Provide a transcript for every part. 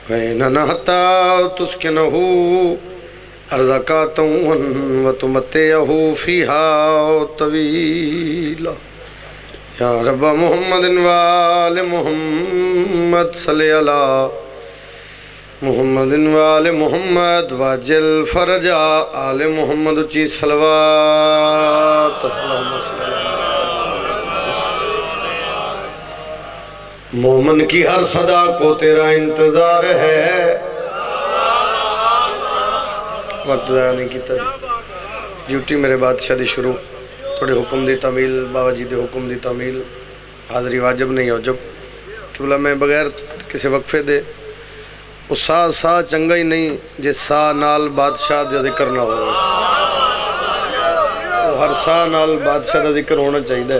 فإن نهتا تسكنه أرزقاته وتمتعه فيها طويلا يا رب محمد وآل محمد صلی علی محمد وآل محمد واجل فرج آل محمد اچھی صلوات مومن کی ہر صدا کو تیرا انتظار ہے وقت ضائع نہیں کیتا ڈیوٹی میرے بادشاہ دی شروع تھوڑے حکم دی تعمیل بابا جی دے حکم دی تعمیل حاضری واجب نہیں ہو جب کہ بلا میں بغیر کسی وقفے دے اس سا چنگا ہی نہیں جس سا نال بادشاہ دا ذکر نہ ہو ہر سا نال بادشاہ دا ذکر ہونا چاہیے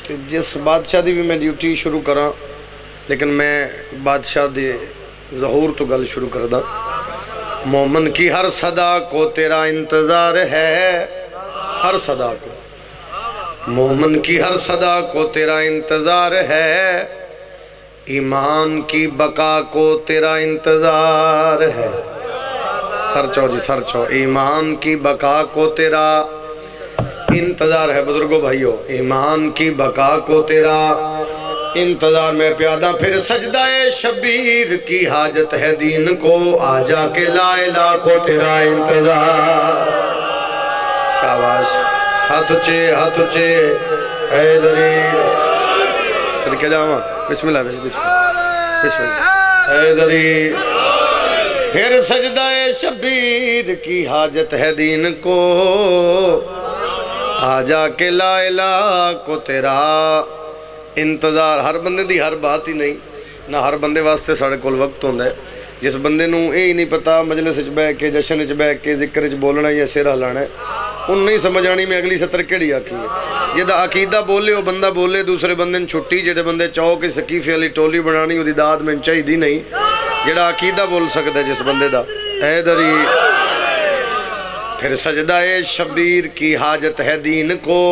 کہ جس بادشاہ دی بھی میں ڈیوٹی شروع کراں لیکن میں بادشاہ دی ظہور تو گل شروع کر دا مومن کی ہر صدا کو تیرا انتظار ہے ہر صدا کو مومن کی ہر صدا کو تیرا انتظار ہے ایمان کی بقا کو تیرا انتظار ہے سرچو جی سرچو ایمان کی بقا کو تیرا انتظار ہے بزرگوں بھائیو ایمان کی بقا کو تیرا انتظار میں پیادہ پھر سجدہ شبیر کی حاجت ہے دین کو آجا کے لا الہ کو تیرا انتظار شاباش ہاتھ اچھے حیدری صدقے جاؤں بسم اللہ بسم اللہ حیدری پھر سجدہ شبیر کی حاجت ہے دین کو آجا کے لا الہ کو تیرا انتظار ہر بندے دی ہر بات ہی نہیں نہ ہر بندے واسطے ساڑھے کول وقت ہوندہ ہے جس بندے نوں ہی نہیں پتا مجلس اچ بے کے جشن اچ بے کے ذکر اچ بولنا یا سر ہلانا ہے ان نہیں سمجھ آنی میں اگلی سطر کیڑی آکی ہے یہ دا عقیدہ بولے وہ بندہ بولے دوسرے بندے نے چھٹی جڑے بندے چاہو کہ سکیفی علی ٹولی بنانی وہ دی داد میں چاہی دی نہیں جڑا عقیدہ بول سکتا ہے جس بندے دا اے دری پھر سجدہ شبیر کی حاجت ہے دین کو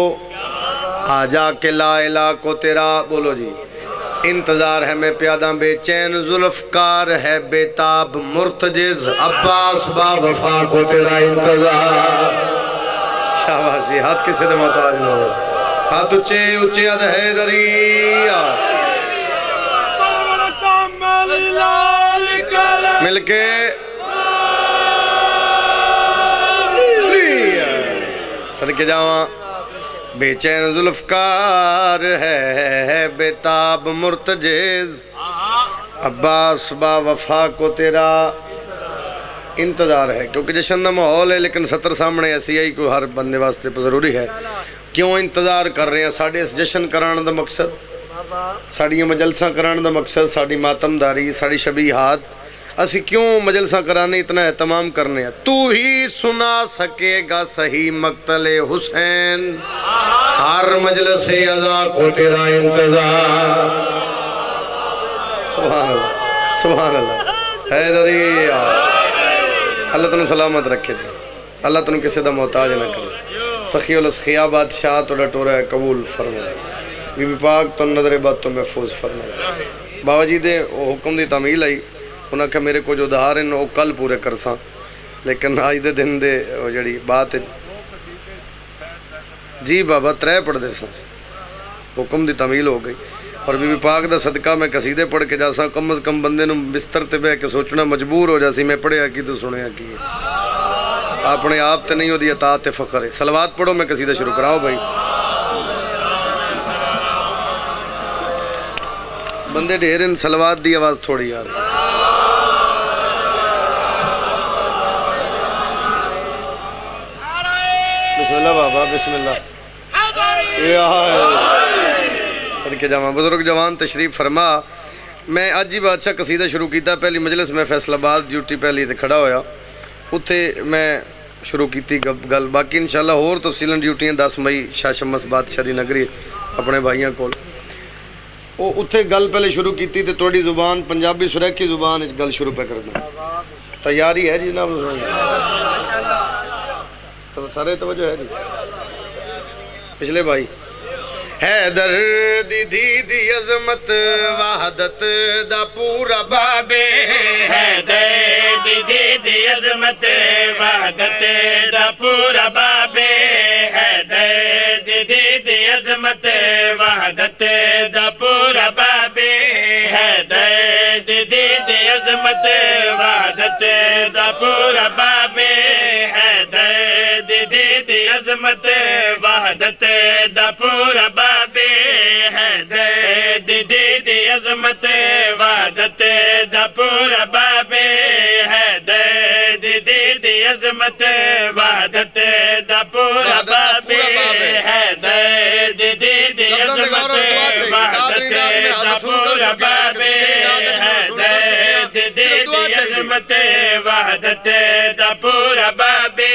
آجا کے لا الہ کو تیرا بولو جی انتظار ہے میں پیادہ بے چین ذوالفقار ہے بے تاب مرتجز عباس با وفا کو تیرا انتظار شاباشی ہاتھ کسے دے محتاج نہ ہو ہاتھ اچھے اد حیدری مل کے صدقے جاواں بے چین ذوالفقار ہے بے تاب مرتجز عباس با وفا کو تیرا انتظار ہے کیونکہ جشن دا ماحول ہے لیکن سطر سامنے ایسی ہے کوئی ہر بندے واسطے ضروری ہے کیوں انتظار کر رہے ہیں ساڑھے اس جشن کران دا مقصد ساڑھی مجلسہ کران دا مقصد ساڑھی ماتم داری ساڑھی شبیہات اسی کیوں مجلسہ کرانے اتنا اہتمام کرنے ہیں تو ہی سنا سکے گا صحیح مقتل حسین ہر مجلس ازا کو تیرا انتظار سبحان اللہ حیدری اللہ تنہوں سلامت رکھے جائے اللہ تنہوں کسی دا محتاج نہ کرے سخی الاسخیاء بادشاہ تو ڈٹورا ہے قبول فرمائے بی بی پاک تو نظر بات تو محفوظ فرمائے بابا جی دے حکم دی تعمیل آئی انہاں کہ میرے کو جو دہار ہیں وہ کل پورے کرساں لیکن آج دے دن دے جڑی بات ہے جی بابا ترے پڑھ دے ساں حکم دی تعمیل ہو گئی اور بی بی پاک دا صدقہ میں قصیدے پڑھ کے جاساں کم از کم بندے نوں بستر تے بے کے سوچنا مجبور ہو جاسی میں پڑھے کی تو سنے کی اپنے آپ تے نہیں ہو دی اطاعت فخر ہے صلوات پڑھو میں قصیدہ شروع کراؤ بھائی بندے ڈھیر ان صلوات دی آواز تھوڑی یار بسم اللہ بابا بسم اللہ صدقے جاواں بزرگ جوان تشریف فرما میں آج ہی بادشاہ قصیدہ شروع کیتا پہلی مجلس میں فیصل آباد ڈیوٹی پہلی تے کھڑا ہویا اتھے میں شروع کیتی گل باقی انشاءاللہ اور تفصیلاً ڈیوٹیاں 10 مئی شاہ شمس بادشاہ دی نگری اپنے بھائیاں کول وہ اتھے گل پہلے شروع کیتی تے توڑی زبان پنجابی سریکی زبان اس گل شروع پہ کر دیں تیاری ہے جی جناب تو سارے توجہ ہے جی پچھلے بھائی حیدر دی دی عظمت وحدت دا پورا بابے حیدر دی عظمت وحدت دا پورا بابے حیدر دی عظمت وحدت دا پورا بابے حیدر دی عظمت وحدت دا پورا بابے حیدر دی عظمت وحدت دا پورا بابے حیدر دی عظمت وحدت دا پورا بابے حیدر دی عظمت وحدت دا پورا بابے حیدر دی عظمت وحدت دا پورا بابے حیدر دی عظمت وحدت دا پورا بابے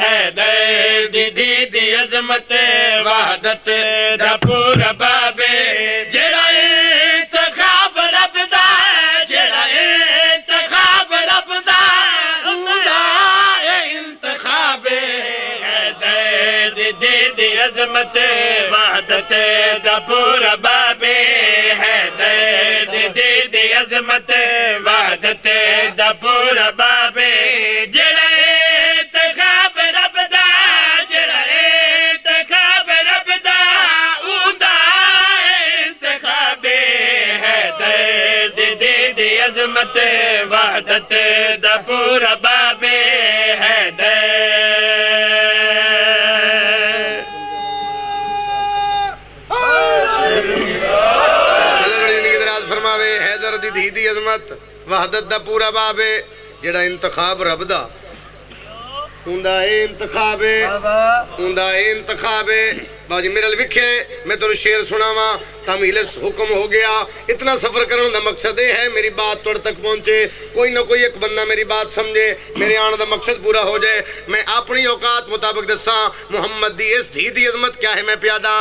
حیدر دی عظمت وحدت دا پورا بابے جڑا انتخاب رب دا جڑا انتخاب رب دا اوندا انتخاب حیدر دی عظمت وحدت دا پورا بابے حیدر دی عظمت وحدت دا پورا بابے جڑا انتخاب رب دا جڑا انتخاب رب دا اوندا انتخاب حیدر دی عظمت وحدت دا پورا بابے حیدر فرماوے حیدر دی عظمت وحدت دا پورا بابے جڑا انتخاب رب دا اوندا انتخاب اوندا انتخاب باجی میرے لکھے میں تو شعر سناواں تعمیل حکم ہو گیا اتنا سفر کرنے دا مقصد ہے میری بات توڑ تک پہنچے کوئی نہ کوئی ایک بندہ میری بات سمجھے میرے آنے دا مقصد پورا ہو جائے میں اپنی اوقات مطابق دساں محمد دی اس دی عظمت کیا ہے میں پیادا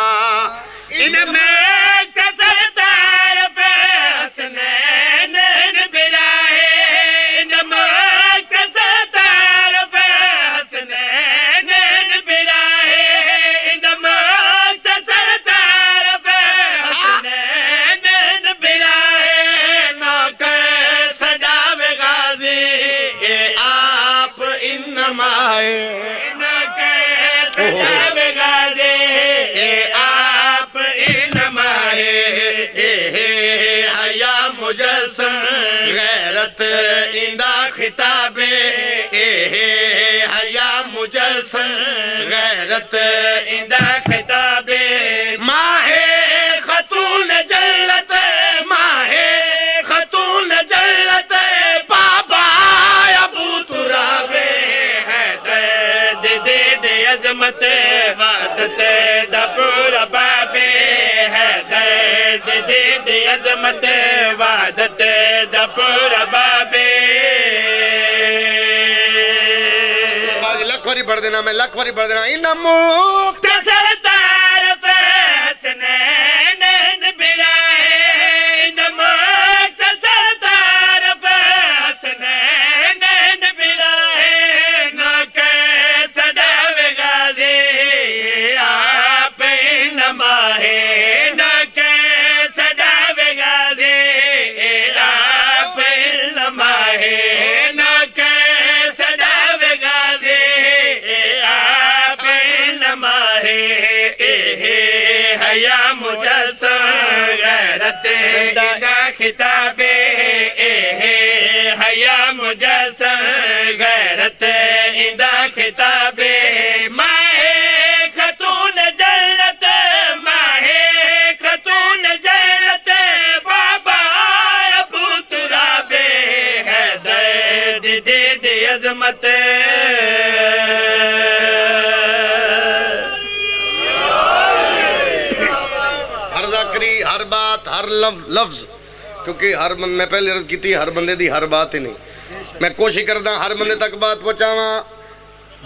ان میں کسر طرف حسنین براہے ان میں کسر طرف حسنین براہے ان میں کسر طرف حسنین براہے نوکر سجاو غازی اے آپ انما نوکر سجاو غازی اے آپ انما حیا مجسم غیرت اندہ خطاب حیا مجسم غیرت اندہ خطاب ماہ خاتون جلت ماہ خاتون جلت بابا ابو تراب حیدر دی عظمت وحدت دا پورا بابے حیدر دی عظمت وحدت دا پورا بابے لکھ واری پڑھ دینا میں لکھ واری پڑھ دینا انہا مختصر طرف حسنین براہے انہا مختصر طرف حسنین براہے نوکر سجاو غازی آپ انما ہے نوکر سجاو غازی آپ انما ہے نوکر سجاو غازی آپ انما ہے حیا مجسم غیرت اندہ خطاب حیا مجسم غیرت اندہ خطاب ماہ خاتون جنت ماہ خاتون جنت بابا ابو تراب حیدر دی عظمت ہر ذاکری ہر بات ہر لفظ کیونکہ ہر میں پہلے عرض کی تھی ہر بندے دی ہر بات ہی نہیں میں کوشش کردہ ہر بندے تک بات پہنچاواں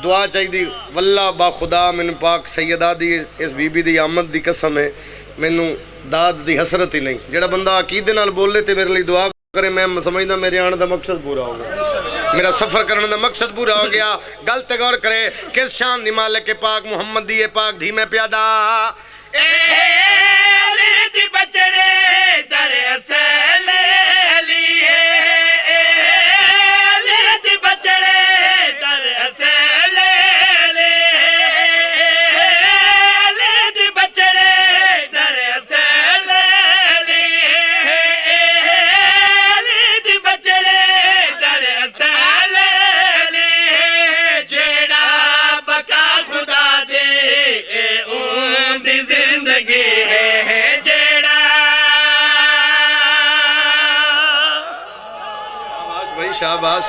دعا چاہیے دی واللہ با خدا من پاک سیدہ دی اس بی بی دی آمد دی قسم ہے مینوں داد دی حسرت ہی نہیں جڑا بندہ عقیدے نال بول لے تے میرے لیے دعا کرے میں سمجھدا میرے آنے دا مقصد پورا ہو گیا میرا سفر کرنے دا مقصد پورا ہو گیا گل تے غور کرے کس شان دی مالک پاک محمد دی پاک دھی میں پیادا علی دی بچڑے در اصل علی علی دی بچڑے در اصل علی علی دی بچڑے در اصل علی علی دی بچڑے در اصل علی جیڑا بقا خدا دے اون دی زندگی ہے جیڑا شاباش بھائی شاباش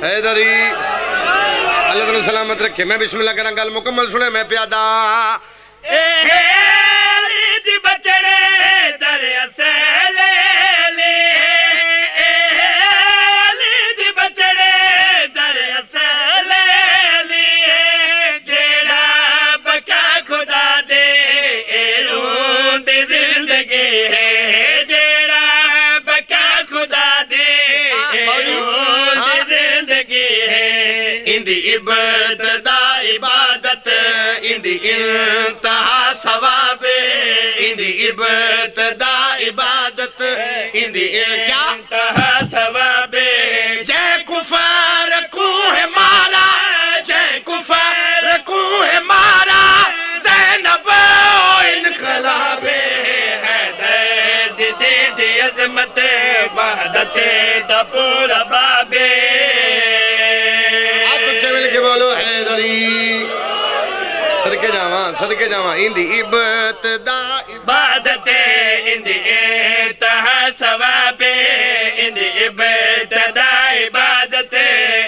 حیدری اللہ تعالیٰ سلامت رکھے میں بسم اللہ کرنا گل مکمل سنے میں پیادہ علی دی بچڑے در اصل علی علی دی بچڑے در اصل علی جیڑا بقا خدا دے اون دی زندگی ہے جیڑا بقا خدا دے اون دی زندگی ہے اندی ابتدا عبادت اندی انتہا ثواب اندی ابتدا عبادت اندی کیا انتہا ثواب جے کفر کوہ مارا جے کفر کوہ مارا زینب انقلاب حیدر دی عظمت وحدت دا پورا بابے مل کے بولو حیدری صدقے جاواں اندی ابتدا عبادت اندی انتہا ثواب اندی ابتدا عبادت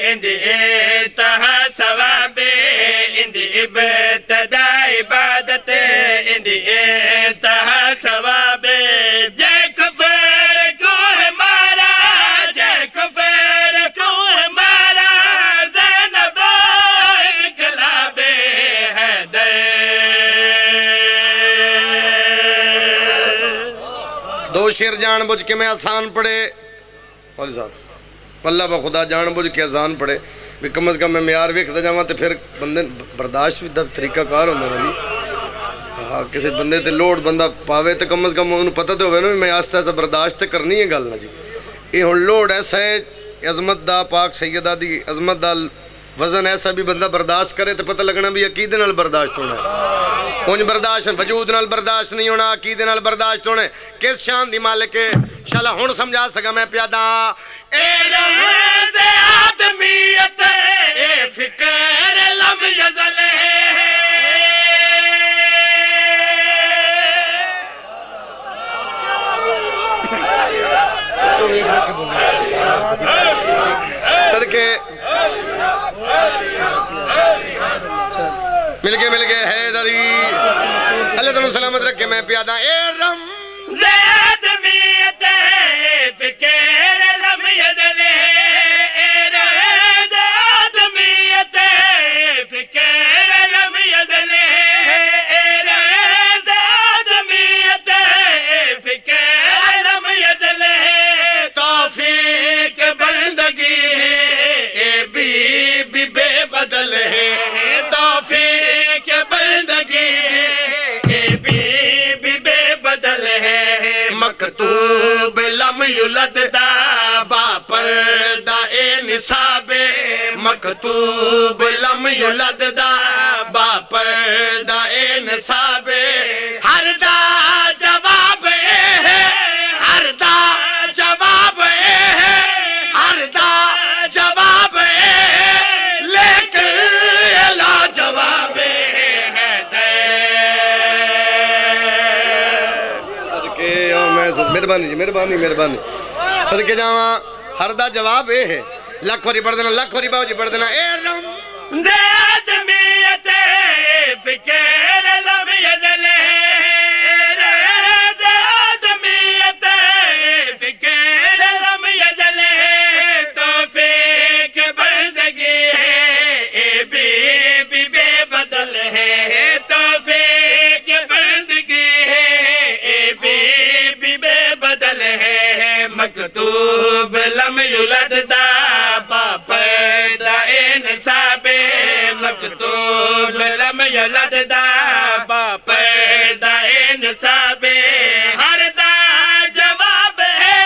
اندی انتہا ثواب اندی ابتدا عبادت اندی انتہا ثواب جے کفر کوہ مارا جے کفر کوہ مارا زینب انقلاب حیدر دو شیر جان بجھ کے میں آسان پڑے مولی صاحب اللہ بخدا جان بجھ کے آسان پڑے بھی کم از کم میں معیار ویکھدا جاواں تے پھر بندے برداشت بھی دا طریقہ کار ہوندا ہے ہاں کسی بندے تے لوڈ بندہ پاوے تے کم از کم انہوں پتہ تے ہوئے نا میں آستہ ایسا برداشت تے کرنی ہے گل نا جی یہ ہن لوڈ ایسا ہے عظمت دا پاک سیدہ دی عظمت دا وزن ایسا بھی بندہ برداشت کرے تے پتہ لگنا بھی عقیدے نال برداشت ہونا ہے اونج برداشت وجود نال برداشت نہیں ہونا عقیدے نال برداشت ہونا کس شان دی مالک ہے انشاءاللہ ہن سمجھا سکا میں پیادہ اے رمز آدمیت اے فکر لم یزل صدقے مل گئے حیدری اللہ تعالیٰ سلامت رکھے میں پیادہ اے رمز آدمیت اے فکر لم یزل اے رمز آدمیت اے فکر لم یزل اے رمز آدمیت اے فکر لم یزل توفیق بندگی دے اے بی بے بدل ہے توفیق بندگی دے اے بی بے بدل ہے مکتوب لم یولد دا با پردہ اے نصاب مکتوب لم یولد دا با پردہ اے نصاب ہر دا جواب اے ہے ہر دا جواب اے ہے ہر دا جواب اے ہے لیکن لا جواب ہے صدقے مہربانی صدقے جاواں ہر دا جواب اے ہے لکھ واری پڑھ دینا لکھ واری باو جی پڑھ دینا اے رم آدمیت فکر لم یزل آدمیت فکر لم یزل توفیق بندگی ہے اے بی بے بدل ہے توفیق بندگی ہے اے بی بے بدل ہے مکتوب لم یولد دا با پردہ اے نصاب مکتوب لم یلد دا پردہ نصاب ہر دا جواب ہے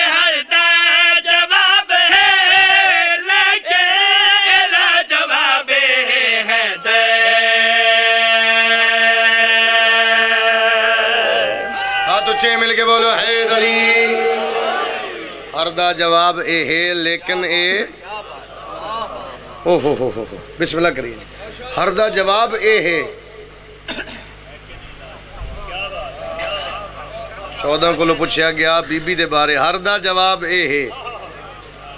ہر دا جواب ہے لیکن لا جواب ہے ہاتھ اچھے مل کے بولو حید علی ہر دا جواب اے ہے لیکن اے بسم اللہ کریے ہر دا جواب اے ہے شہداں کو لو پوچھیا گیا بی بی دے بارے ہر دا جواب اے ہے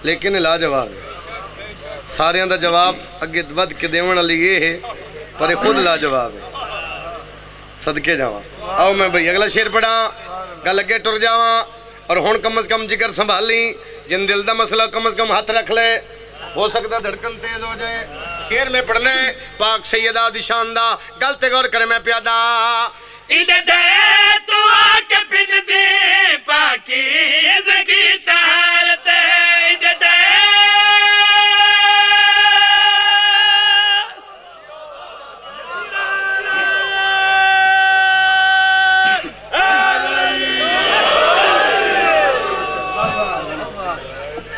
لیکن لا جواب ہے ساریاں دا جواب اگے ود کے دیون علی یہ ہے پر خود لا جواب ہے صدقے جاواں آؤ میں بھئی اگلا شیر پڑھا گل اگے ٹر جاواں اور ہون کم از کم جگر سنبھالی جن دل دا مسئلہ کم از کم ہاتھ رکھ لے ہو سکتا دھڑکن تیز ہو جائے شیر میں پڑھنے پاک سیدہ دی شان دا گلتے غور کرے میں پیادا ادھے دے تو آکے پن دے پاکیز کی طہارت ادھے دے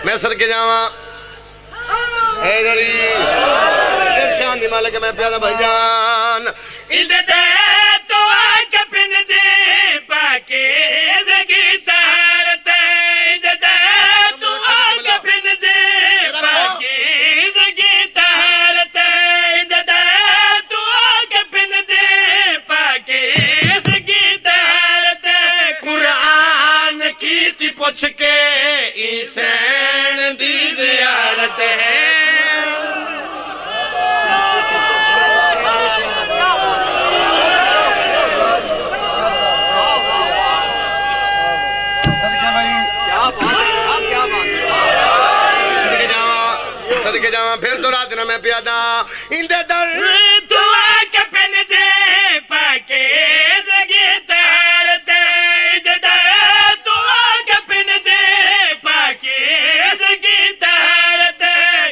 میں صدقے جاواں حیدری ارشان دی مالک میں پیادا بھائی جان ادھے دے تو آکے پن دے پاکیز کی طہارت ادھے دے تو آکے پن دے پاکیز کی طہارت ادھے دے تو آکے پن دے پاکیز کی طہارت قرآن کی تی پوچھ کے عیسین دی زیارت ہے صدقے جاواں پھر تو رات نہ میں پیادا اندے در تو آکے پن دے پاکیز کی طہارت ادھے دے تو آکے پن دے پاکیز کی طہارت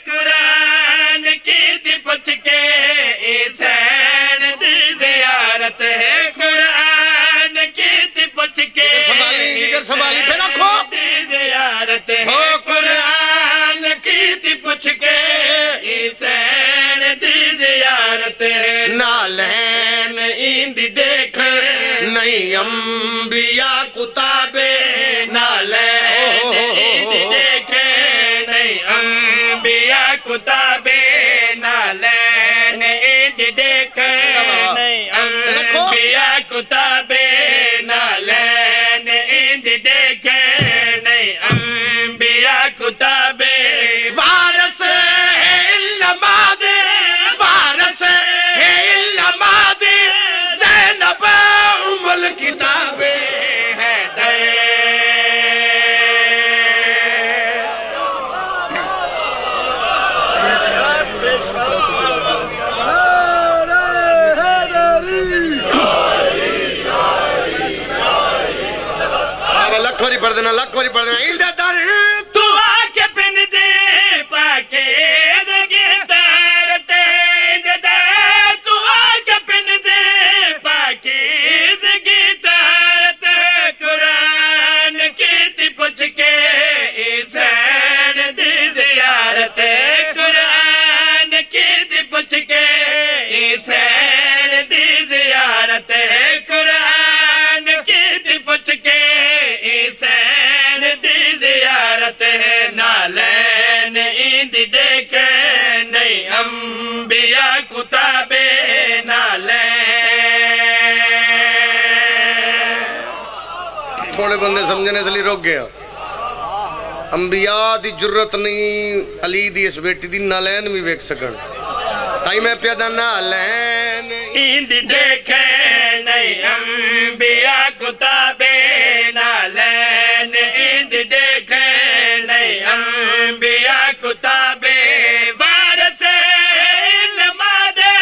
قرآن کی تی پوچھ کے عیسین دی زیارت ہے قرآن کی تی پوچھ کے جگر سنبھالی پھر رکھو دی زیارت ہے قرآن کی تی پوچھ کے عیسین دی زیارت ہے نالین ایندی دیکھ نہیں انبیاء کتابے نالین ایندی دیکھے نہیں انبیاء کتابے نالین ایندی دیکھے نہیں انبیاء کتابے نالین ایندی دیکھے نہیں انبیاء کتابے وارث ہے علماء دے وارث ہے علماء دے زینب ام الکتابے ہے دے لکھ واری پڑھ دینا لکھ واری پڑھ دینا اندے در تو آکے پن دے پاکیز کی طہارت ادھے دے تو آکے پن دے پاکیز کی طہارت قرآن کی تی پوچھ کے عیسین دی زیارت قرآن کی تی پوچھ کے عیسین دی زیارت قرآن کی تی پوچھ کے عیسین دی زیارت ہے نالین ایندی دیکھے نہیں انبیاء کتابے نالین تھوڑے بندے سمجھنے سے لی روک گیا انبیاء دی جرت نہیں علی دی اس بیٹی دی نالین بھی ویک سکن تائی میں پیدا نالین ایندی دیکھے نہیں انبیاء کتابے نالین ایندی دیکھے نہیں انبیاء کتابے وارث علماء دے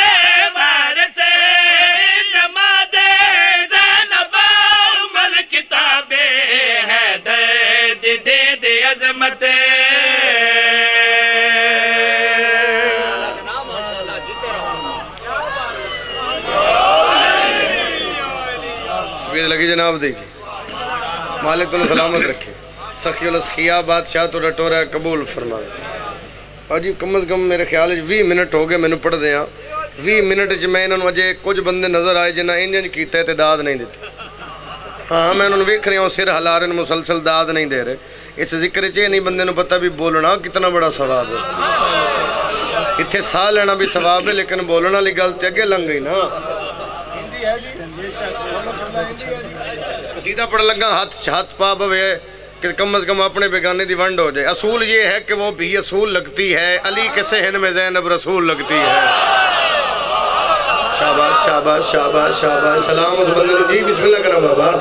وارث علماء دے زینب ام الکتابے ہے دے دے عظمت جناب دی جی مالک تو سلامت رکھے سخی الاسخیاء بادشاہ تو ٹورا قبول فرمائے اور جی کم از کم میرے خیال 20 منٹ ہو گئے مینوں پڑھ دیاں 20 منٹ میں انہوں نے اجے کچھ بندے نظر آئے جنہیں انجن کیتا ہے تے داد نہیں دیتے ہاں میں انہوں نے ویکھ رہا ہوں سر ہلا رہے مسلسل داد نہیں دے رہے اس ذکر چ نہیں بندے نوں پتہ بھی بولنا کتنا بڑا ثواب ہے اتنے ساہ لینا بھی ثواب ہے لیکن بولنا والی گل تے اگے لنگ گئی نا قصیدہ پڑھ لگا ہاتھ پا بوے کہ کم از کم اپنے بیگانے دی ونڈ ہو جائے اصول یہ ہے کہ وہ بھی اصول لگتی ہے علی کے صحن میں زینب رسول لگتی ہے شاباش شاباش شاباش شاباش سلام اس بندے جی بسم اللہ کرم بابا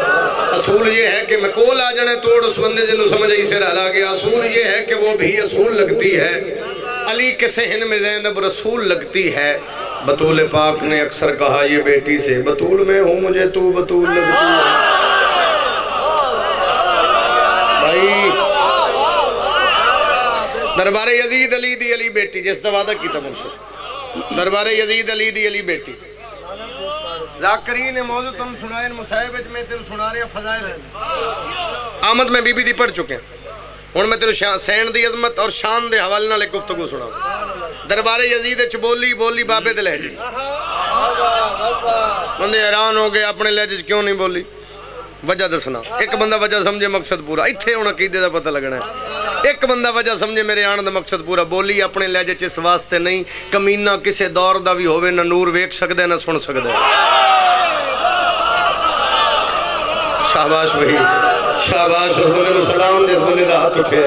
اصول یہ ہے کہ میں کول آ جانے توڑ اس بندے جنہوں سمجھ آئی سر ہلا گیا اصول یہ ہے کہ وہ بھی اصول لگتی ہے علی کے صحن میں زینب رسول لگتی ہے بطول پاک نے اکثر کہا یہ بیٹی سے بطول میں ہوں مجھے تو بطول لگتی ہے بھائی دربار یزید علی دی علی بیٹی جس دا وعدہ کیتا مرشد دربار یزید علی دی علی بیٹی ذاکرین موضوع تم سنائیں مصاحبت میں تیرے سنا رہے ہیں فضائل ہیں آمد میں بی بی دی پڑھ چکے ہیں ہن میں تیرے سین دی عظمت اور شان دے حوالے نال گفتگو سنا دربار یزید وچ بولی بابے دے لہجے بندے حیران ہو گئے اپنے لہجے کیوں نہیں بولی وجہ دسنا ایک بندہ وجہ سمجھے مقصد پورا اتھے ہن عقیدے دا پتہ لگنا ہے ایک بندہ وجہ سمجھے میرے آن دا مقصد پورا بولی اپنے لہجے چ اس واسطے نہیں کمینہ کسے دور دا بھی ہووے نہ نور ویکھ سکدے نہ سن سکدے شاباش بھائی شاباش اس بندے نوں سلام جس بندے دا ہاتھ اٹھے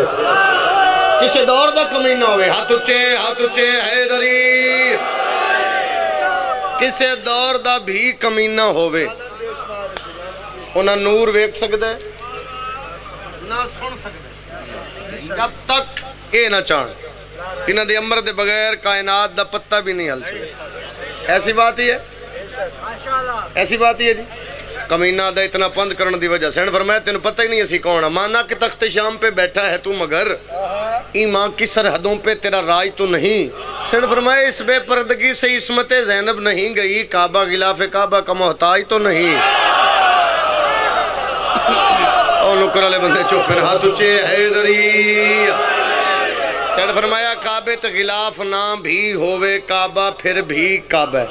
کسے دور دا کمینہ ہوئے ہاتھ اچھے حیدری کسے دور دا بھی کمینہ ہوئے انہاں نور ویکھ سکدے نہ سن سکدے جب تک اے نہ چاہن انہاں دے امر دے بغیر کائنات دا پتہ بھی نہیں ہل سکدا ایسی بات ہی ہے ایسی بات ہی ہے جی کمینہ دا اتنا پند کرن دی وجہ سے فرمایا تینوں پتہ ہی نہیں اسی کون ہے مانا کہ تخت شام پہ بیٹھا ہے تو مگر ایمان کی سرحدوں پہ تیرا راج تو نہیں سین فرمایا اس بے پردگی سے عصمت زینب نہیں گئی کعبہ غلاف کعبہ کا محتاج تو نہیں اور نکر والے بندے چوپن ہاتھ اچھے حیدری سین فرمایا کعبے تے غلاف نہ بھی ہووے کعبہ پھر بھی کعبہ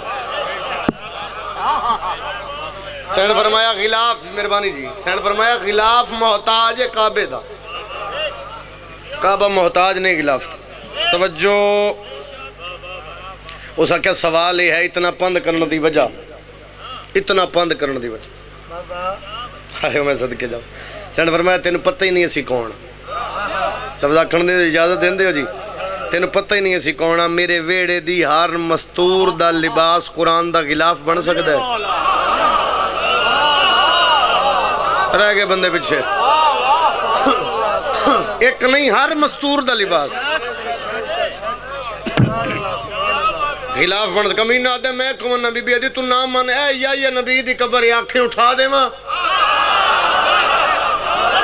سین فرمایا غلاف مہربانی جی سین فرمایا غلاف محتاج کعبے دا کعبہ محتاج نہیں غلاف دا توجہ اس کا کیا سوال یہ ہے اتنا پند کرنے دی وجہ اتنا پند کرنے دی وجہ آئے میں صدقے جاؤں سین فرمایا تینوں پتہ ہی نہیں اسی کون لفظ آکھن دے اجازت دین دے ہو جی تینوں پتہ ہی نہیں اسی کون میرے ویڑے دی ہر مستور دا لباس قرآن دا غلاف بن سکتا ہے رہ گئے بندے پچھے ایک نہیں ہر مستور دا لباس غلاف بند کمینہ آدھے میں کون نبی بھی آدھی تو نام مان اے یا نبی دی قبر یا آنکھیں اٹھا دے ماں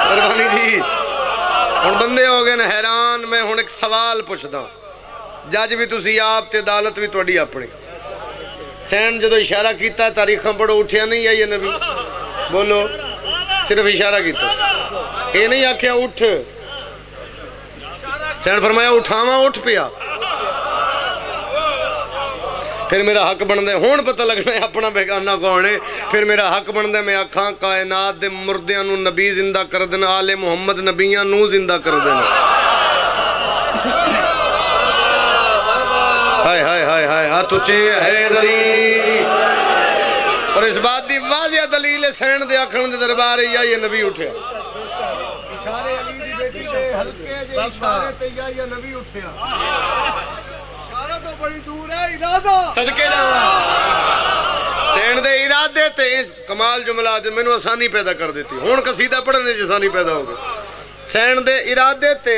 مہربانی جی ہن بندے ہو گئے نا حیران میں ہن ایک سوال پوچھدا جج بھی تسی آپ تے عدالت بھی تہاڈی اپنی سین جدو اشارہ کیتا تاریخاں پڑھو اٹھیا نہیں ہے یہ نبی بولو صرف اشارہ کیتا اے نہیں آکھیا اٹھ سین فرمایا اٹھاواں اٹھ پیا پھر میرا حق بن دے ہون پتہ لگنا ہے اپنا بیگانہ کون ہے پھر میرا حق بن دے میں آکھاں کائنات دے مردیاں نو نبی زندہ کر دینا آل محمد نبیاں نو زندہ کر دینا ہائے ہائے ہائے ہائے ہاتھ اچھے حیدری اور اس بات دی واضح دلیل سین دے آکھن دے دربار یا یہ نبی اٹھیا اشارے علی دی بیٹی دے حلقے جے اشارے تے یا نبی اٹھیا اشارہ تو بڑی دور ہے ارادہ صدقے جاواں سین دے ارادے تے کمال جملات میں نو آسانی پیدا کر دیتی ہن قصیدہ پڑھنے چ آسانی پیدا ہو گئی سین دے ارادے تے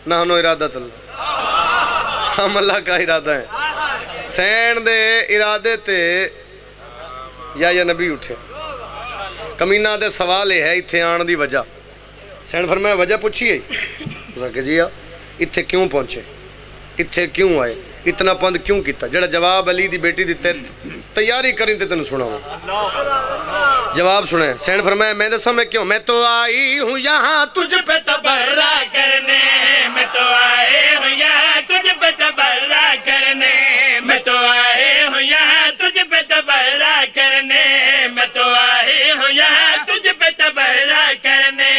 نحنو ارادت اللہ ہم اللہ کا ارادہ ہے سین دے ارادے تے یا نبی اٹھے کمینہ دے سوال ہے اتھے آن دی وجہ سین فرمایا وجہ پوچھی ہے اسا کہ جی اتھے کیوں پہنچے اتھے کیوں آئے اتنا پند کیوں کیتا جڑا جواب علی دی بیٹی دیتے تیاری کریں تے تنوں سنا ہوں جواب سنیں. سینڈ فرمایا میں دسا میں کیوں, میں تو آئی ہوں یہاں تجھ پہ تبرہ کرنے, میں تو آئے ہوں یہاں تجھ پہ تبرہ کرنے, میں تو آئے ہوں یہاں تجھ پہ تبرہ کرنے, میں تو آئے ہوں یہاں تجھ پہ تبرہ کرنے,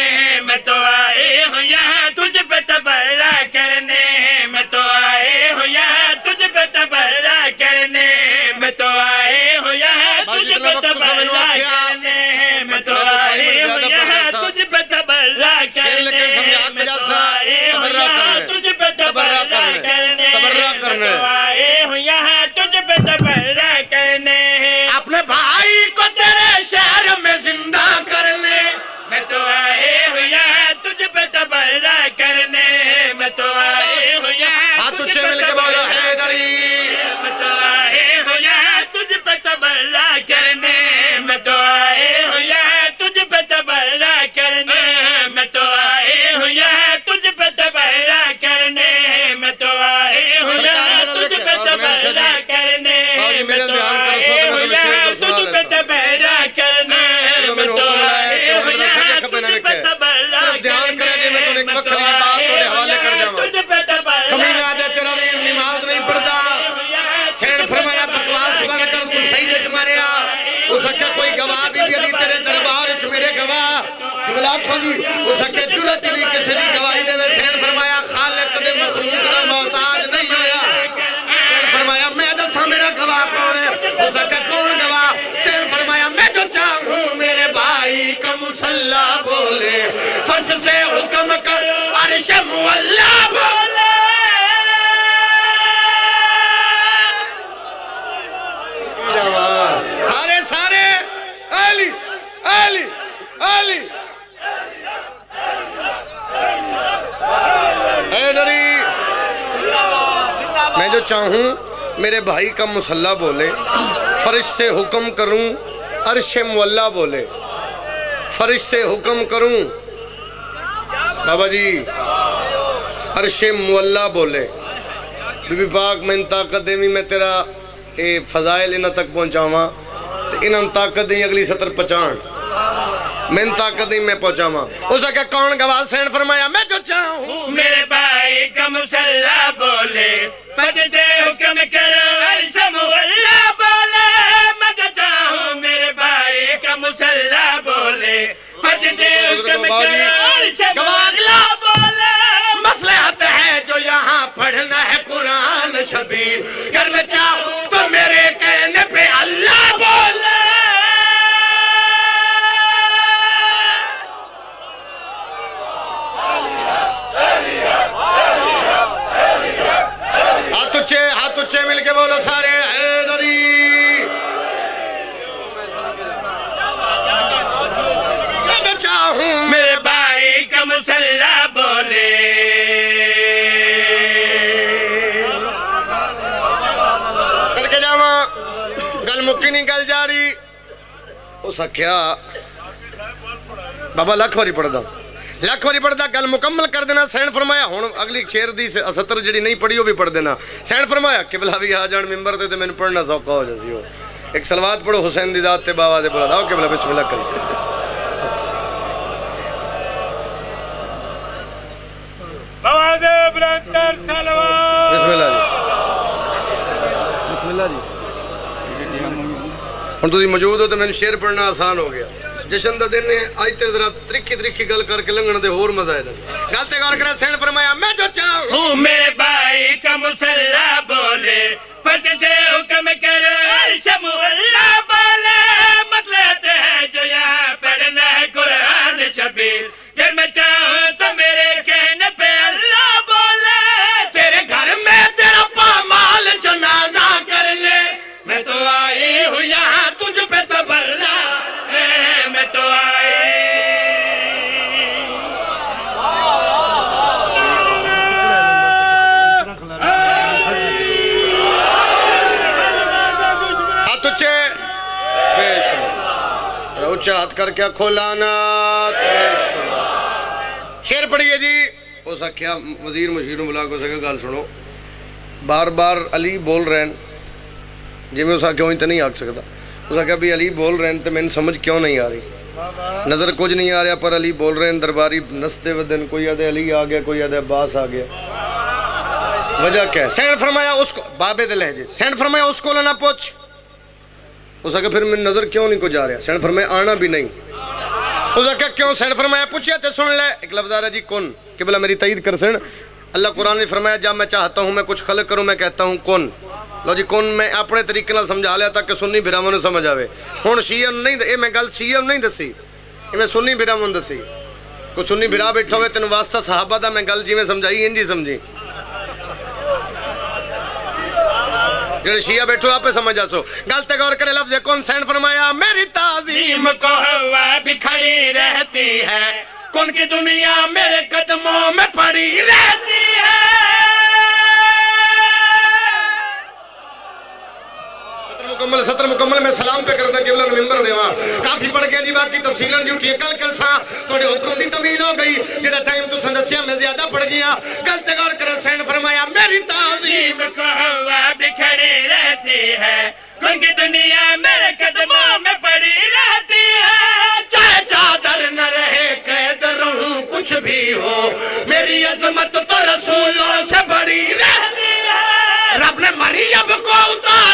میں تو آئے ہوں یہاں تجھ پہ تبرہ کرنے, میں تو آئے ہوں یہاں تجھ پہ تبرہ کرنے, میں تو آئے ہوں یہاں تجھ پہ تبرہ کرنے, میں تو آئے ہوں یہاں تجھ پہ تبرہ کرنے, میں تو آئے ہوں یہاں تجھ پہ تبرہ کرنے, میں تو آئے ہوں یہاں تجھ پہ تبرہ کرنے, اپنے بھائی کو تیرے شہر میں زندہ کرنے. میں تو آئے ہوں یہاں تجھ پہ تبرہ کرنے, میں تو آئے ہوں یہاں ہاتھ تجھ اچھے پہ مل کے بولو حیدری. میں تو آئے ہوں یہاں تجھ پہ تبرہ کرنے, میں تو آئے ہوں یہاں تجھ پہ تبرہ کرنے, میں تو آئے ہوں یہاں تجھ پہ تبرہ کرنے, میں تو آئے ہوں یہاں تجھ پہ تبرہ کرنے, میں تو آئے ہوں یہاں تجھ پہ تبرہ کرنے, میں تو آئے ہوں یہاں تجھ پہ تبرہ کرنے, میں تو آئے ہوں یہاں تجھ پہ تبرہ کمینہ دے تیرا ویر نماز نہیں پڑھتا. سینڈ فرمایا بکواس بن کر تو سجدے چ ماریا. اس کے کوئی گواہ بھی دی تیرے دربار چ میرے گواہ جملہ کھوجی اس کے جرت نہیں کسی دی گواہی دے. سینڈ فرمایا خالق دے مخلوق دا محتاج نہیں ہویا. سینڈ فرمایا میں دساں میرا گواہ کون ہے, اس کے کون گواہ. سینڈ فرمایا میں جو چاہوں میرے بھائی کا مصلی بولے, فرش سے حکم کر عرش مولا بولے. سارے سارے علی علی علی حیدری. میں جو چاہوں میرے بھائی کا مصلی بولے, فرش سے حکم کروں عرش مولا بولے, فرش سے حکم کروں بابا جی عرش مولا بولے. بی بی پاک میں طاقت دے میں تیرا اے فضائل انہاں تک پہنچاواں تے انہاں طاقت دیں اگلی سطر پہچان, میں طاقت دیں میں پہنچاواں. اس کا کون گواہ. سینڈ فرمایا میں جو چاہوں میرے بھائی کا مصلی بولے, فرش سے حکم کرو عرش مولا بولے, میں جو چاہوں میرے بھائی کا مصلی بولے, فرش سے حکم کرو عرش مولا بولے. مصلحت ہے جو یہاں پڑھنا ہے قرآن شبیر, گر میں چاہوں تو میرے کہنے پہ اللہ بولے. ہاتھ اچھے مل کے بولو سارے حیدری. میں جو چاہوں میرے بھائی کا مصلی بولے, کر کے جاواں گل مکی نہیں گل جاری. اس کیا بابا لکھ واری پڑھدا, لکھ واری پڑھدا, گل مکمل کر دینا. سینڈ فرمایا ہن اگلی شعر دی سطر جڑی نہیں پڑھی وہ بھی پڑھ دینا. سینڈ فرمایا قبلہ بھی آ جان ممبر تے مینوں پڑھنا سوکھا ہو جاسی. ہو ایک صلوات پڑھو حسین دی ذات تے باوا دے بولا لاؤ قبلہ بسم اللہ کرو. آواز بلندر صلوات. بسم اللہ جی, بسم اللہ جی. ہن تسی موجود ہو تے مینوں شعر پڑھنا آسان ہو گیا. جشن دا دن ہے, آج تے ذرا ترکی گل کر کے لنگن دے ہور مزہ ہے. گل تے غور کرے. سینڈ فرمایا میں جو چاہوں میرے بھائی کا مصلی بولے, فرش سے حکم کرو عرش مولا بولے, مصلحت ہے جو یہاں پڑھنا ہے قرآن شبیر, گر میں چاہوں تو میرے کہنے پہ اللہ بولے. تیرے گھر میں تیرا پامال جنازہ کر لے, میں تو آئی ہوں یہاں تجھ پہ تبرہ, میں تو آئے ہاتھ اچھے پیش اچھا ہاتھ کر کے کھولانا پیش. شعر پڑھئے جی. ہو سکیا وزیر مشیر بلا کو سکے گل سنو. بار بار علی بول رہے ہیں جی میں اس کا کیوں ہی تو نہیں آگ سکتا. اس نے کہا بھی علی بول رہے ہیں تو میں سمجھ کیوں نہیں آ رہی, نظر کچھ نہیں آ رہا پر علی بول رہے ہیں. درباری نستے ودن, کوئی آدھے علی آ گیا, کوئی آدھے عباس آ گیا. وجہ کیا ہے؟ سینڈ فرمایا اس کو, بابے دے لہجے سینڈ فرمایا اس کو نہ پوچھ. اس نے کہا پھر میں نظر کیوں نہیں کو جا رہا؟ سینڈ فرمایا آنا بھی نہیں. اس نے کہا کیوں؟ سینڈ فرمایا پوچھیا تے سن لے. ایک لفظ آ رہا جی کن, کہ بلا میری تائید کر سن. اللہ قرآن نے فرمایا جب میں چاہتا ہوں میں کچھ خلق کروں میں کہتا ہوں کن. لو جی کن میں اپنے طریقے نال سمجھا لیا تاکہ سنی بھراواں نوں سمجھ آوے. ہن شیعہ نہیں, اے میں گل شیعہ نہیں دسی, اے میں سنی بھراواں نوں دسی. کوئی سنی بھرا بیٹھا ہوئے تینوں واسطہ صحابہ دا میں گل جویں سمجھائی انج ہی سمجھی. جڑے شیعہ بیٹھو آپ سمجھ آسو. گل تے غور کرے. لفظ کن سینڈ فرمایا میری تعظیم کو ہوا بھی کھڑی رہتی ہے, کن کی دنیا میرے قدموں میں پڑی رہتی ہے. سطر مکمل میں سلام پہ کرتا کہ اللہ ممبر دیواں. کافی پڑھ گیا جی, باقی تفصیلیں ڈیوٹی کل کل سا تھوڑے حکم دی طویل ہو گئی. جڑا ٹائم تو سندسیا میں زیادہ پڑھ گیا. گل تے غور کرے. سینڈ فرمایا میری تعظیم کو ہوا بھی کھڑی رہتی ہے, کن کی دنیا میرے قدموں میں پڑی رہتی ہے. چاہے چادر نہ رہے قید رہوں کچھ بھی ہو, میری عظمت تو رسولوں سے بڑی رہتی ہے. رب نے مریم کو اتار